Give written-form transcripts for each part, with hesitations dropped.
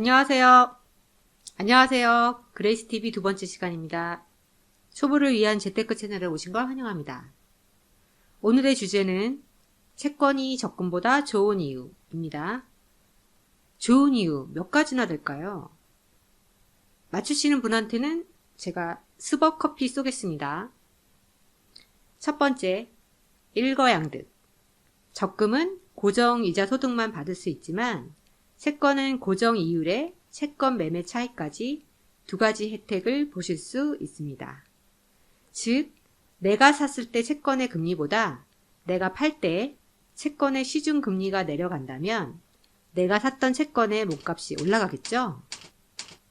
안녕하세요. 안녕하세요. 그레이스TV 두 번째 시간입니다. 초보를 위한 재테크 채널에 오신 걸 환영합니다. 오늘의 주제는 채권이 적금보다 좋은 이유입니다. 좋은 이유 몇 가지나 될까요? 맞추시는 분한테는 제가 스벅 커피 쏘겠습니다. 첫 번째, 일거양득. 적금은 고정이자 소득만 받을 수 있지만 채권은 고정 이율에 채권 매매 차익까지 두 가지 혜택을 보실 수 있습니다. 즉, 내가 샀을 때 채권의 금리보다 내가 팔 때 채권의 시중 금리가 내려간다면 내가 샀던 채권의 몸값이 올라가겠죠?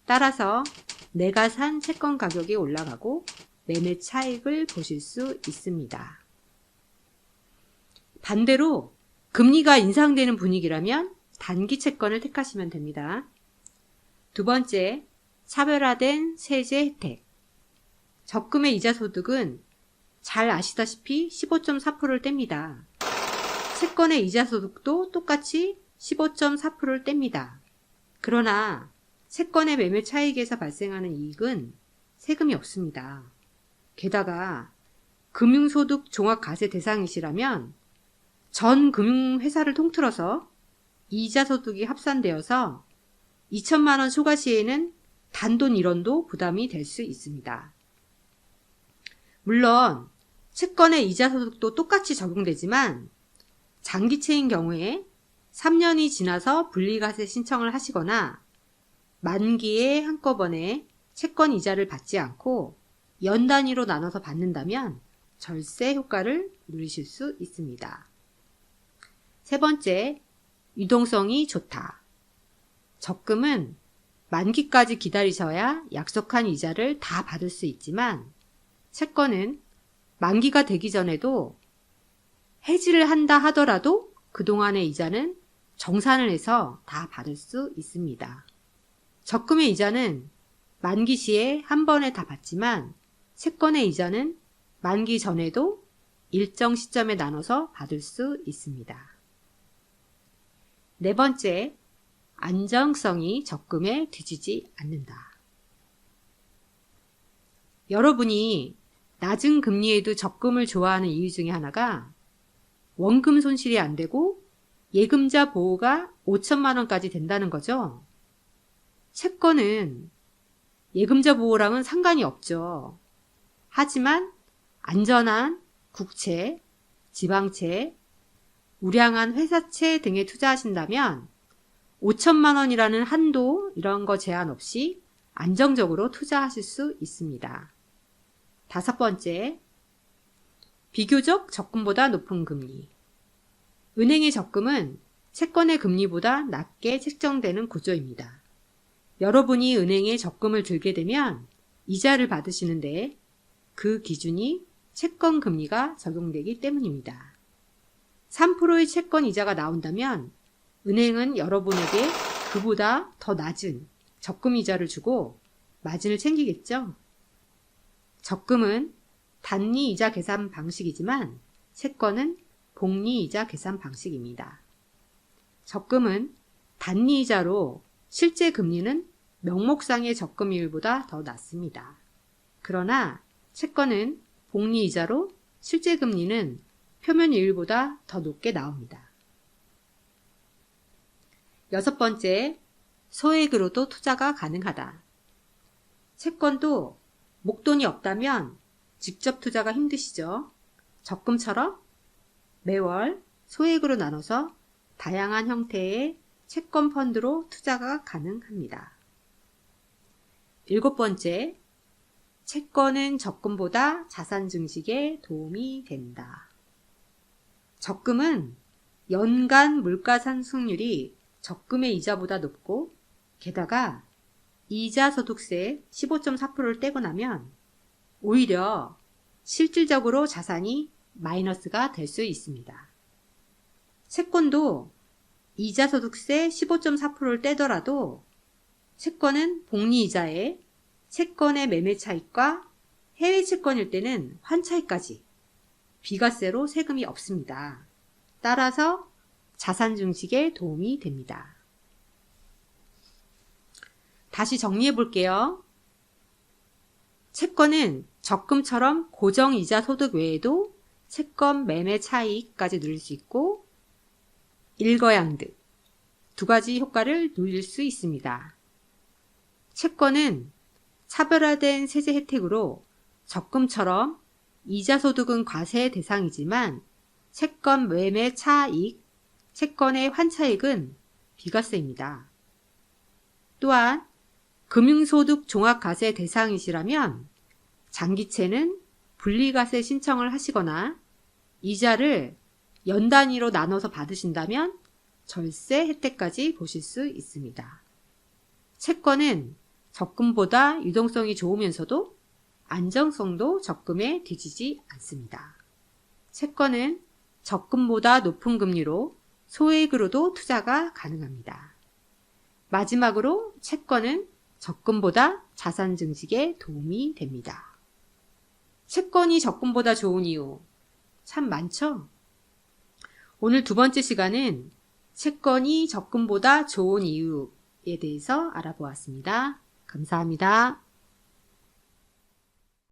따라서 내가 산 채권 가격이 올라가고 매매 차익을 보실 수 있습니다. 반대로 금리가 인상되는 분위기라면 단기 채권을 택하시면 됩니다. 두 번째, 차별화된 세제 혜택. 적금의 이자 소득은 잘 아시다시피 15.4%를 뗍니다. 채권의 이자 소득도 똑같이 15.4%를 뗍니다. 그러나 채권의 매매 차익에서 발생하는 이익은 세금이 없습니다. 게다가 금융소득 종합과세 대상이시라면 전 금융회사를 통틀어서 이자 소득이 합산되어서 2천만 원 초과 시에는 단돈 1원도 부담이 될 수 있습니다. 물론 채권의 이자 소득도 똑같이 적용되지만 장기채인 경우에 3년이 지나서 분리과세 신청을 하시거나 만기에 한꺼번에 채권 이자를 받지 않고 연 단위로 나눠서 받는다면 절세 효과를 누리실 수 있습니다. 세 번째, 유동성이 좋다. 적금은 만기까지 기다리셔야 약속한 이자를 다 받을 수 있지만 채권은 만기가 되기 전에도 해지를 한다 하더라도 그동안의 이자는 정산을 해서 다 받을 수 있습니다. 적금의 이자는 만기 시에 한 번에 다 받지만 채권의 이자는 만기 전에도 일정 시점에 나눠서 받을 수 있습니다. 네 번째, 안정성이 적금에 뒤지지 않는다. 여러분이 낮은 금리에도 적금을 좋아하는 이유 중에 하나가 원금 손실이 안 되고 예금자 보호가 5천만 원까지 된다는 거죠. 채권은 예금자 보호랑은 상관이 없죠. 하지만 안전한 국채, 지방채, 우량한 회사채 등에 투자하신다면 5천만 원이라는 한도 이런 거 제한 없이 안정적으로 투자하실 수 있습니다. 다섯 번째, 비교적 적금보다 높은 금리. 은행의 적금은 채권의 금리보다 낮게 책정되는 구조입니다. 여러분이 은행에 적금을 들게 되면 이자를 받으시는데 그 기준이 채권 금리가 적용되기 때문입니다. 3%의 채권 이자가 나온다면 은행은 여러분에게 그보다 더 낮은 적금 이자를 주고 마진을 챙기겠죠? 적금은 단리 이자 계산 방식이지만 채권은 복리 이자 계산 방식입니다. 적금은 단리 이자로 실제 금리는 명목상의 적금이율보다 더 낮습니다. 그러나 채권은 복리 이자로 실제 금리는 표면 이율보다 더 높게 나옵니다. 여섯 번째, 소액으로도 투자가 가능하다. 채권도 목돈이 없다면 직접 투자가 힘드시죠? 적금처럼 매월 소액으로 나눠서 다양한 형태의 채권 펀드로 투자가 가능합니다. 일곱 번째, 채권은 적금보다 자산 증식에 도움이 된다. 적금은 연간 물가 상승률이 적금의 이자보다 높고 게다가 이자 소득세 15.4%를 떼고 나면 오히려 실질적으로 자산이 마이너스가 될 수 있습니다. 채권도 이자 소득세 15.4%를 떼더라도 채권은 복리이자에 채권의 매매 차익과 해외 채권일 때는 환차익까지 비과세로 세금이 없습니다. 따라서 자산 증식에 도움이 됩니다. 다시 정리해 볼게요. 채권은 적금처럼 고정이자 소득 외에도 채권 매매 차익까지 누릴 수 있고 일거양득 두 가지 효과를 누릴 수 있습니다. 채권은 차별화된 세제 혜택으로 적금처럼 이자 소득은 과세 대상이지만 채권 매매 차익, 채권의 환차익은 비과세입니다. 또한 금융소득 종합과세 대상이시라면 장기채는 분리과세 신청을 하시거나 이자를 연 단위로 나눠서 받으신다면 절세 혜택까지 보실 수 있습니다. 채권은 적금보다 유동성이 좋으면서도 안정성도 적금에 뒤지지 않습니다. 채권은 적금보다 높은 금리로 소액으로도 투자가 가능합니다. 마지막으로 채권은 적금보다 자산 증식에 도움이 됩니다. 채권이 적금보다 좋은 이유 참 많죠? 오늘 두 번째 시간은 채권이 적금보다 좋은 이유에 대해서 알아보았습니다. 감사합니다.